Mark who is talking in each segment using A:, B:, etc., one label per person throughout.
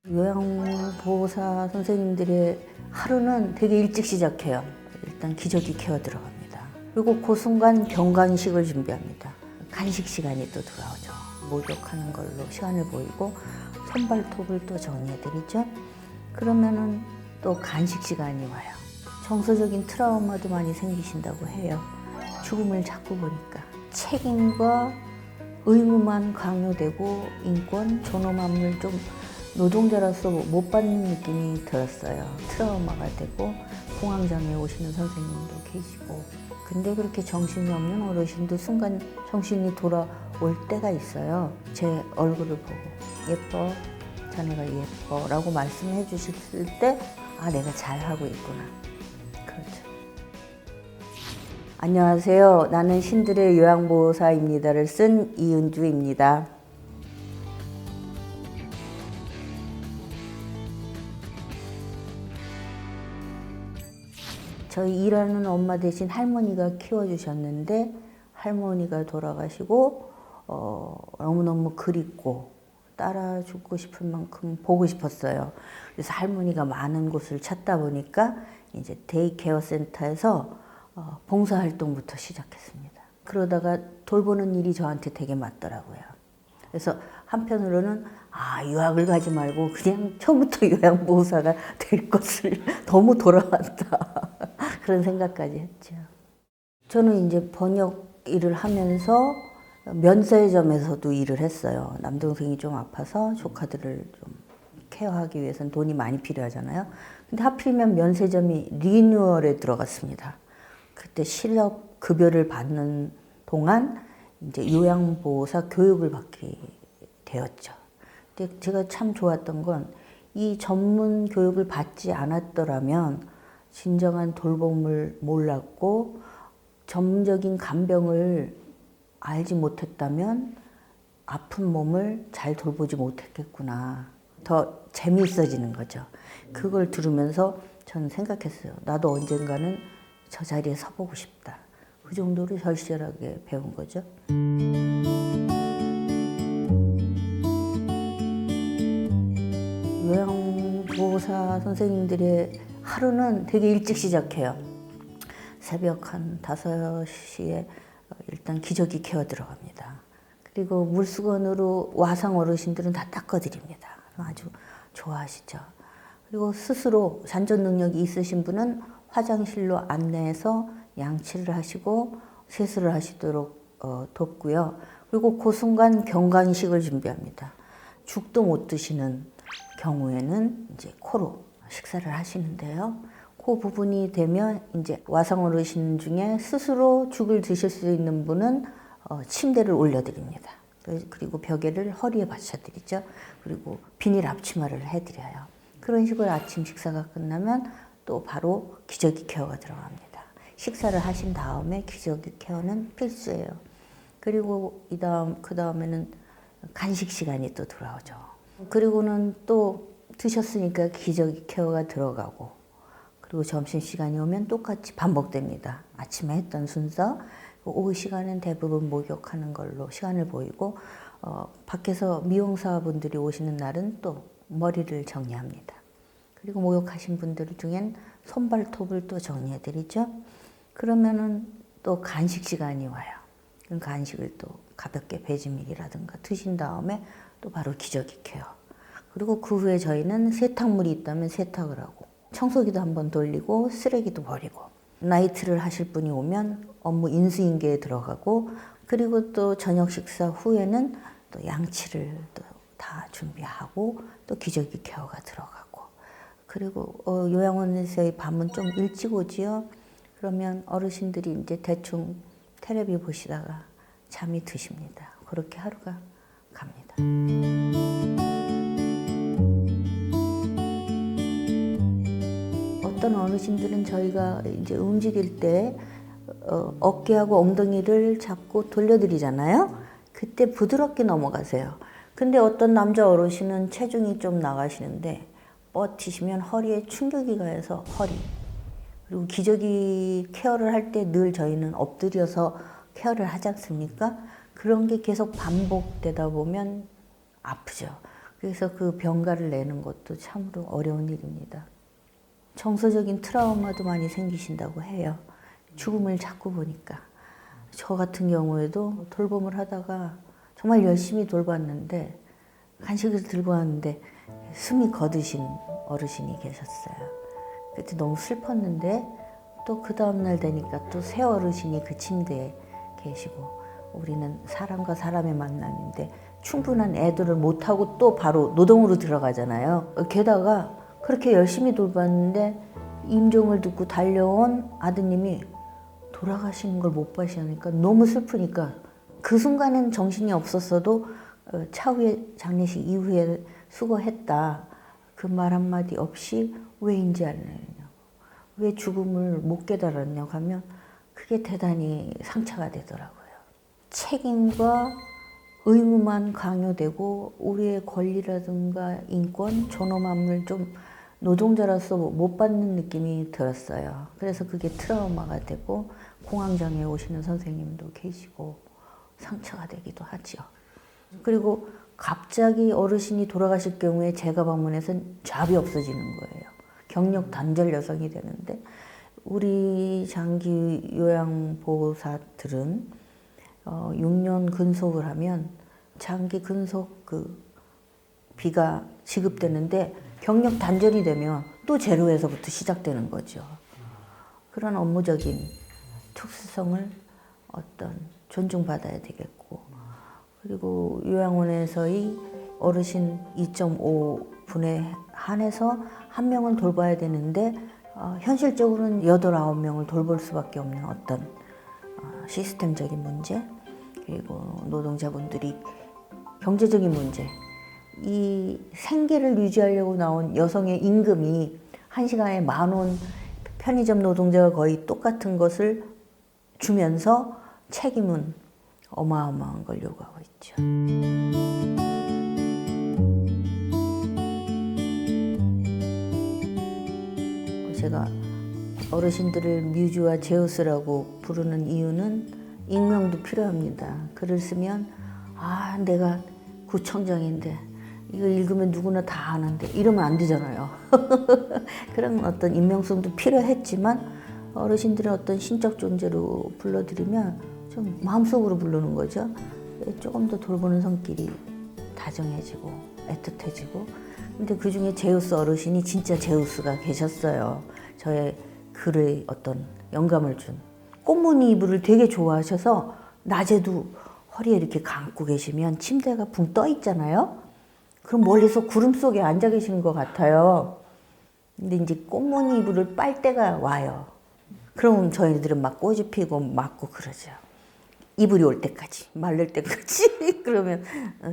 A: 요양보호사 선생님들의 하루는 되게 일찍 시작해요. 일단 기저귀 케어 들어갑니다. 그리고 그 순간 병간식을 준비합니다. 간식 시간이 또 들어오죠. 목욕하는 걸로 시간을 보이고 손발톱을 또 정리해드리죠. 그러면은 또 간식 시간이 와요. 정서적인 트라우마도 많이 생기신다고 해요. 죽음을 자꾸 보니까 책임과 의무만 강요되고 인권, 존엄함을 좀 노동자로서 못 받는 느낌이 들었어요. 트라우마가 되고 공황장애 오시는 선생님도 계시고. 근데 그렇게 정신이 없는 어르신도 순간 정신이 돌아올 때가 있어요. 제 얼굴을 보고 예뻐, 자네가 예뻐 라고 말씀해 주실 때 아, 내가 잘하고 있구나. 그렇죠. 안녕하세요. 나는 신들의 요양보호사입니다를 쓴 이은주입니다. 저희 일하는 엄마 대신 할머니가 키워주셨는데 할머니가 돌아가시고 너무너무 그립고 따라 죽고 싶을 만큼 보고 싶었어요. 그래서 할머니가 많은 곳을 찾다 보니까 이제 데이케어 센터에서 봉사활동부터 시작했습니다. 그러다가 돌보는 일이 저한테 되게 맞더라고요. 그래서 한편으로는 유학을 가지 말고 그냥 처음부터 요양보호사가 될 것을 너무 돌아왔다. 그런 생각까지 했죠. 저는 이제 번역 일을 하면서 면세점에서도 일을 했어요. 남동생이 좀 아파서 조카들을 좀 케어하기 위해서는 돈이 많이 필요하잖아요. 근데 하필이면 면세점이 리뉴얼에 들어갔습니다. 그때 실업 급여를 받는 동안 이제 요양보호사 교육을 받게 되었죠. 근데 제가 참 좋았던 건 이 전문 교육을 받지 않았더라면 진정한 돌봄을 몰랐고 전문적인 간병을 알지 못했다면 아픈 몸을 잘 돌보지 못했겠구나. 더 재미있어지는 거죠. 그걸 들으면서 저는 생각했어요. 나도 언젠가는 저 자리에 서보고 싶다. 그 정도로 절실하게 배운 거죠. 요양보호사 선생님들의 하루는 되게 일찍 시작해요. 새벽 한 5시에 일단 기저귀 케어 들어갑니다. 그리고 물수건으로 와상 어르신들은 다 닦아드립니다. 아주 좋아하시죠. 그리고 스스로 잔존 능력이 있으신 분은 화장실로 안내해서 양치를 하시고 세수를 하시도록 돕고요. 그리고 그 순간 병간식을 준비합니다. 죽도 못 드시는 경우에는 이제 코로 식사를 하시는데요. 그 부분이 되면 이제 와상 어르신 중에 스스로 죽을 드실 수 있는 분은 침대를 올려드립니다. 그리고 벽에를 허리에 받쳐드리죠. 그리고 비닐 앞치마를 해드려요. 그런 식으로 아침 식사가 끝나면 또 바로 기저귀 케어가 들어갑니다. 식사를 하신 다음에 기저귀 케어는 필수예요. 그리고 그 다음에는 간식 시간이 또 돌아오죠. 그리고는 또 드셨으니까 기저귀 케어가 들어가고 그리고 점심시간이 오면 똑같이 반복됩니다. 아침에 했던 순서, 오후 시간은 대부분 목욕하는 걸로 시간을 보이고 밖에서 미용사분들이 오시는 날은 또 머리를 정리합니다. 그리고 목욕하신 분들 중엔 손발톱을 또 정리해드리죠. 그러면은 또 간식 시간이 와요. 그럼 간식을 또 가볍게 배지밀이라든가 드신 다음에 또 바로 기저귀 케어. 그리고 그 후에 저희는 세탁물이 있다면 세탁을 하고 청소기도 한번 돌리고 쓰레기도 버리고 나이트를 하실 분이 오면 업무 인수인계에 들어가고 그리고 또 저녁 식사 후에는 또 양치를 또 다 준비하고 또 기저귀 케어가 들어가고 그리고 요양원에서의 밤은 좀 일찍 오지요. 그러면 어르신들이 이제 대충 텔레비 보시다가 잠이 드십니다. 그렇게 하루가 갑니다. 어떤 어르신들은 저희가 이제 움직일 때 어깨하고 엉덩이를 잡고 돌려드리잖아요. 그때 부드럽게 넘어가세요. 근데 어떤 남자 어르신은 체중이 좀 나가시는데 버티시면 허리에 충격이 가해서 허리. 그리고 기저귀 케어를 할 때 늘 저희는 엎드려서 케어를 하지 않습니까? 그런 게 계속 반복되다 보면 아프죠. 그래서 그 병가를 내는 것도 참으로 어려운 일입니다. 정서적인 트라우마도 많이 생기신다고 해요. 죽음을 자꾸 보니까. 저 같은 경우에도 돌봄을 하다가 정말 열심히 돌봤는데 간식을 들고 왔는데 숨이 거두신 어르신이 계셨어요. 그때 너무 슬펐는데 또 그 다음날 되니까 또 새 어르신이 그 침대에 계시고 우리는 사람과 사람의 만남인데 충분한 애도를 못하고 또 바로 노동으로 들어가잖아요. 게다가 그렇게 열심히 돌봤는데 임종을 듣고 달려온 아드님이 돌아가시는 걸 못 봐시니까 너무 슬프니까 그 순간엔 정신이 없었어도 차후에 장례식 이후에 수고했다. 그 말 한마디 없이 왜인지 알려냐고. 왜 죽음을 못 깨달았냐고 하면 그게 대단히 상처가 되더라고요. 책임과 의무만 강요되고 우리의 권리라든가 인권, 존엄함을 좀 노동자로서 못 받는 느낌이 들었어요. 그래서 그게 트라우마가 되고 공황장애 오시는 선생님도 계시고 상처가 되기도 하죠. 그리고 갑자기 어르신이 돌아가실 경우에 제가 방문해서 잡이 없어지는 거예요. 경력 단절 여성이 되는데 우리 장기 요양보호사들은 6년 근속을 하면 장기 근속 그 비가 지급되는데 경력 단절이 되면 또 제로에서부터 시작되는 거죠. 그런 업무적인 특수성을 존중받아야 되겠고, 그리고 요양원에서의 어르신 2.5분에 한해서 한 명은 돌봐야 되는데 현실적으로는 8, 9명을 돌볼 수밖에 없는 시스템적인 문제, 그리고 노동자분들이 경제적인 문제, 이 생계를 유지하려고 나온 여성의 임금이 1시간에 10,000원, 편의점 노동자가 거의 똑같은 것을 주면서 책임은 어마어마한 걸 요구하고 있죠. 제가 어르신들을 뮤즈와 제우스라고 부르는 이유는 익명도 필요합니다. 글을 쓰면 내가 구청장인데 이거 읽으면 누구나 다 아는데 이러면 안 되잖아요. 그런 어떤 인명성도 필요했지만 어르신들의 어떤 신적 존재로 불러드리면 좀 마음속으로 부르는 거죠. 조금 더 돌보는 손길이 다정해지고 애틋해지고. 근데 그중에 제우스 어르신이 진짜 제우스가 계셨어요. 저의 글에 어떤 영감을 준. 꽃무늬 이불을 되게 좋아하셔서 낮에도 허리에 이렇게 감고 계시면 침대가 붕 떠 있잖아요. 그럼 멀리서 구름 속에 앉아 계시는 것 같아요. 근데 이제 꽃무늬 이불을 빨 때가 와요. 그럼 저희들은 막 꽃이 피고 맞고 그러죠. 이불이 올 때까지, 마를 때까지. 그러면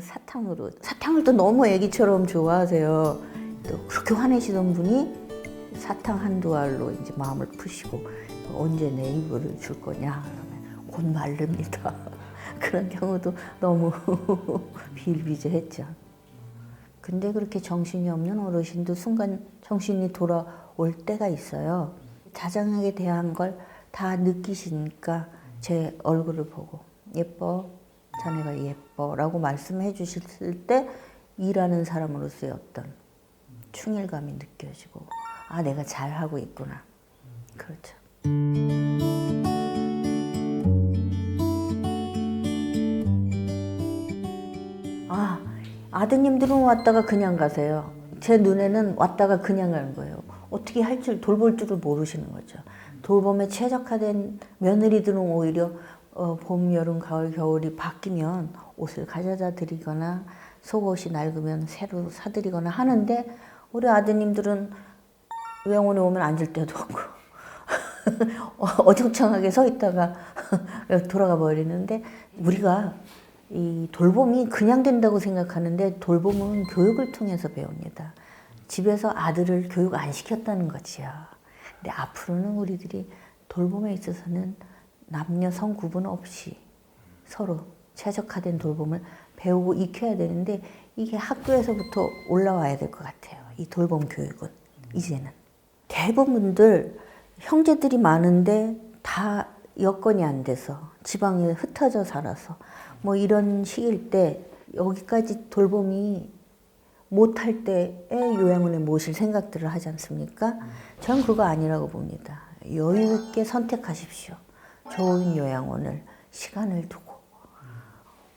A: 사탕을 또 너무 애기처럼 좋아하세요. 또 그렇게 화내시던 분이 사탕 한두 알로 이제 마음을 푸시고 언제 내 이불을 줄 거냐 그러면 곧 마릅니다. 그런 경우도 너무 비일비재했죠. 근데 그렇게 정신이 없는 어르신도 순간 정신이 돌아올 때가 있어요. 자장하게 대한 걸 다 느끼시니까 제 얼굴을 보고 예뻐, 자네가 예뻐 라고 말씀해 주실 때 일하는 사람으로서의 어떤 충일감이 느껴지고 내가 잘하고 있구나. 그렇죠. 아드님들은 왔다가 그냥 가세요. 제 눈에는 왔다가 그냥 가는 거예요. 어떻게 할 줄, 돌볼 줄을 모르시는 거죠. 돌봄에 최적화된 며느리들은 오히려 봄, 여름, 가을, 겨울이 바뀌면 옷을 가져다 드리거나 속옷이 낡으면 새로 사드리거나 하는데 우리 아드님들은 요양원에 오면 앉을 데도 없고 어정쩡하게 서 있다가 돌아가 버리는데 우리가 이 돌봄이 그냥 된다고 생각하는데 돌봄은 교육을 통해서 배웁니다. 집에서 아들을 교육 안 시켰다는 거지요. 근데 앞으로는 우리들이 돌봄에 있어서는 남녀 성 구분 없이 서로 최적화된 돌봄을 배우고 익혀야 되는데 이게 학교에서부터 올라와야 될 것 같아요. 이 돌봄 교육은 이제는. 대부분들 형제들이 많은데 다 여건이 안 돼서 지방에 흩어져 살아서 뭐 이런 시기일 때 여기까지 돌봄이 못할 때에 요양원에 모실 생각들을 하지 않습니까? 전 그거 아니라고 봅니다. 여유 있게 선택하십시오. 좋은 요양원을, 시간을 두고.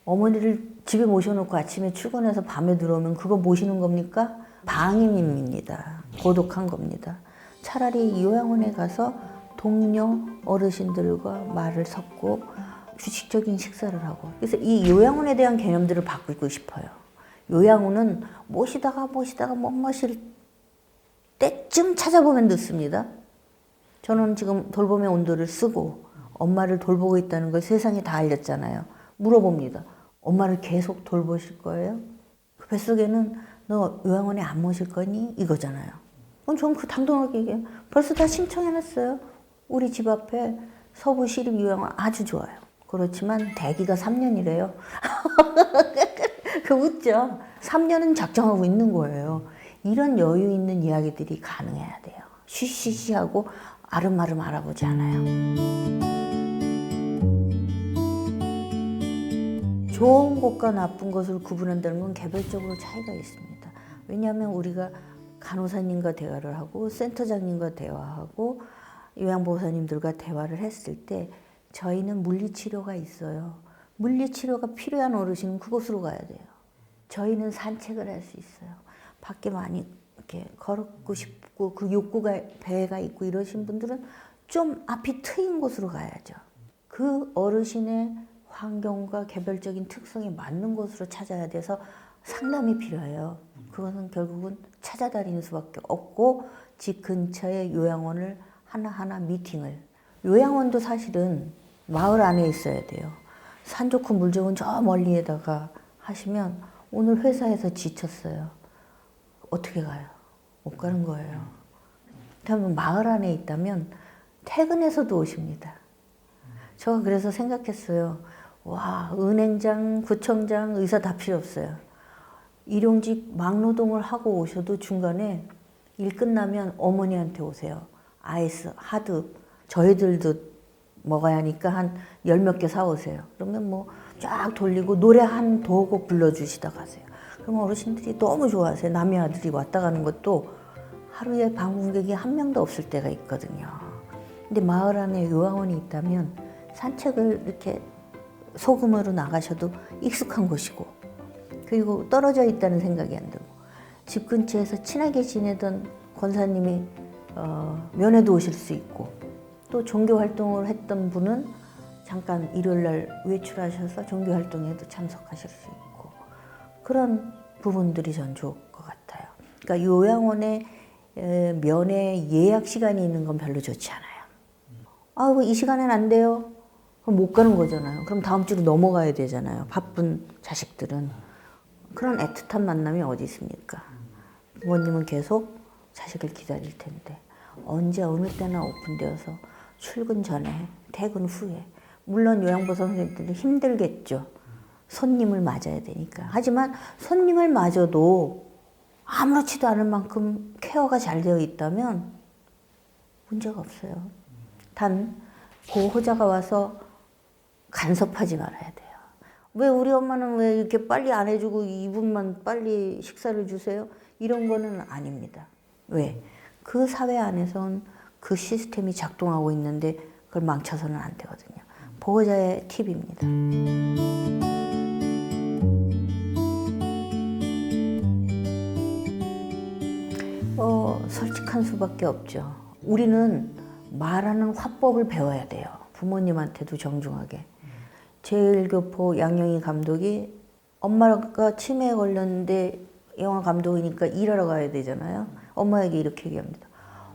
A: 어머니를 집에 모셔놓고 아침에 출근해서 밤에 들어오면 그거 모시는 겁니까? 방임입니다. 고독한 겁니다. 차라리 요양원에 가서 동료 어르신들과 말을 섞고 규칙적인 식사를 하고. 그래서 이 요양원에 대한 개념들을 바꾸고 싶어요. 요양원은 모시다가 못 모실 때쯤 찾아보면 늦습니다. 저는 지금 돌봄의 온도를 쓰고 엄마를 돌보고 있다는 걸 세상에 다 알렸잖아요. 물어봅니다. 엄마를 계속 돌보실 거예요? 그 뱃속에는 너 요양원에 안 모실 거니? 이거잖아요. 그럼 저는 그 당당하게 얘기해요. 벌써 다 신청해놨어요. 우리 집 앞에 서부시립요양원 아주 좋아요. 그렇지만 대기가 3년이래요. 그 웃죠? 3년은 작정하고 있는 거예요. 이런 여유 있는 이야기들이 가능해야 돼요. 쉬쉬쉬하고 아름아름 알아보지 않아요. 좋은 것과 나쁜 것을 구분한다는 건 개별적으로 차이가 있습니다. 왜냐하면 우리가 간호사님과 대화를 하고 센터장님과 대화하고 요양보호사님들과 대화를 했을 때 저희는 물리치료가 있어요. 물리치료가 필요한 어르신은 그곳으로 가야 돼요. 저희는 산책을 할 수 있어요. 밖에 많이 이렇게 걸고 싶고 그 욕구가 배가 있고 이러신 분들은 좀 앞이 트인 곳으로 가야죠. 그 어르신의 환경과 개별적인 특성에 맞는 곳으로 찾아야 돼서 상담이 필요해요. 그것은 결국은 찾아다니는 수밖에 없고 집 근처에 요양원을 하나하나 미팅을. 요양원도 사실은 마을 안에 있어야 돼요. 산 좋고 물 좋은 저 멀리에다가 하시면 오늘 회사에서 지쳤어요. 어떻게 가요? 못 가는 거예요. 그러면 마을 안에 있다면 퇴근해서도 오십니다. 제가 그래서 생각했어요. 와, 은행장, 구청장, 의사 다 필요 없어요. 일용직 막노동을 하고 오셔도 중간에 일 끝나면 어머니한테 오세요. 아이스, 하드, 저희들도 먹어야 하니까 한 10몇 개 사오세요. 그러면 뭐 쫙 돌리고 노래 한 도곡 불러주시다 가세요. 그러면 어르신들이 너무 좋아하세요. 남의 아들이 왔다 가는 것도 하루에 방문객이 한 명도 없을 때가 있거든요. 근데 마을 안에 요양원이 있다면 산책을 이렇게 소금으로 나가셔도 익숙한 곳이고, 그리고 떨어져 있다는 생각이 안 들고, 집 근처에서 친하게 지내던 권사님이 면회도 오실 수 있고, 또 종교 활동을 했던 분은 잠깐 일요일날 외출하셔서 종교 활동에도 참석하실 수 있고, 그런 부분들이 전 좋을 것 같아요. 그러니까 요양원에 면회 예약 시간이 있는 건 별로 좋지 않아요. 아, 이 시간엔 안 돼요. 그럼 못 가는 거잖아요. 그럼 다음 주로 넘어가야 되잖아요. 바쁜 자식들은. 그런 애틋한 만남이 어디 있습니까? 부모님은 계속 자식을 기다릴 텐데 언제 어느 때나 오픈되어서 출근 전에, 퇴근 후에, 물론 요양보호사 선생님들도 힘들겠죠. 손님을 맞아야 되니까. 하지만 손님을 맞아도 아무렇지도 않을 만큼 케어가 잘 되어 있다면 문제가 없어요. 단 보호자가 와서 간섭하지 말아야 돼요. 왜 우리 엄마는 왜 이렇게 빨리 안 해주고 이분만 빨리 식사를 주세요? 이런 거는 아닙니다. 왜? 그 사회 안에선 그 시스템이 작동하고 있는데 그걸 망쳐서는 안 되거든요. 보호자의 팁입니다. 솔직한 수밖에 없죠. 우리는 말하는 화법을 배워야 돼요. 부모님한테도 정중하게. 제일교포 양영희 감독이 엄마가 치매에 걸렸는데 영화 감독이니까 일하러 가야 되잖아요. 엄마에게 이렇게 얘기합니다.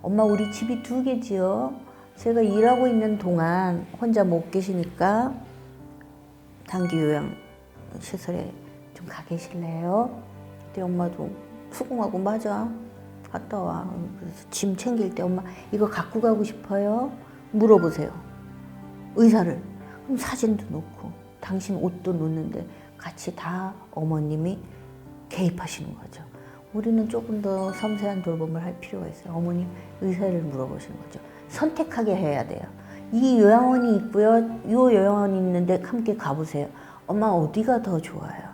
A: 엄마, 우리 집이 2개지요. 제가 일하고 있는 동안 혼자 못 계시니까 단기 요양 시설에 좀 가 계실래요? 그때 엄마도 수긍하고 맞아. 갔다 와. 그래서 짐 챙길 때 엄마 이거 갖고 가고 싶어요? 물어보세요. 의사를. 그럼 사진도 놓고 당신 옷도 놓는데 같이 다 어머님이 개입하시는 거죠. 우리는 조금 더 섬세한 돌봄을 할 필요가 있어요. 어머니 의사를 물어보시는 거죠. 선택하게 해야 돼요. 이 요양원이 있고요. 이 요양원이 있는데 함께 가보세요. 엄마 어디가 더 좋아요?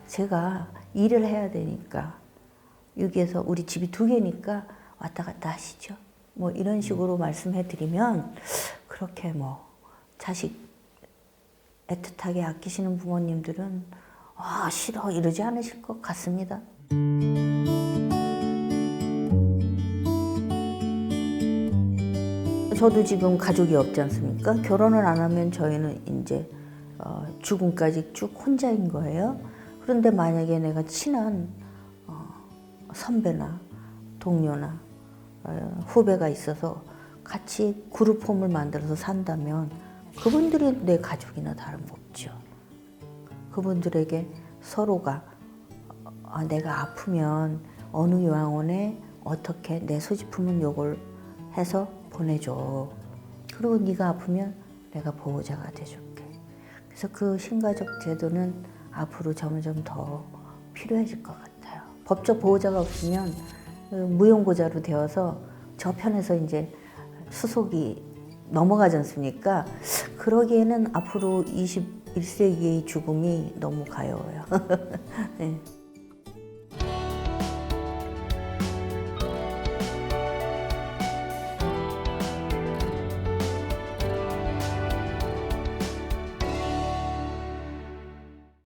A: 제가 일을 해야 되니까 여기에서 우리 집이 2개니까 왔다 갔다 하시죠. 뭐 이런 식으로 말씀해 드리면 그렇게 뭐 자식 애틋하게 아끼시는 부모님들은 싫어 이러지 않으실 것 같습니다. 저도 지금 가족이 없지 않습니까? 결혼을 안 하면 저희는 이제 죽음까지 쭉 혼자인 거예요. 그런데 만약에 내가 친한 선배나 동료나 후배가 있어서 같이 그룹홈을 만들어서 산다면 그분들이 내 가족이나 다름없죠. 그분들에게 서로가 내가 아프면 어느 요양원에 어떻게 내 소지품은 요걸 해서 보내줘. 그리고 네가 아프면 내가 보호자가 돼줄게. 그래서 그 신가족 제도는 앞으로 점점 더 필요해질 것 같아요. 법적 보호자가 없으면 무용고자로 되어서 저편에서 이제 수속이 넘어가지 않습니까? 그러기에는 앞으로 21세기의 죽음이 너무 가여워요. 네.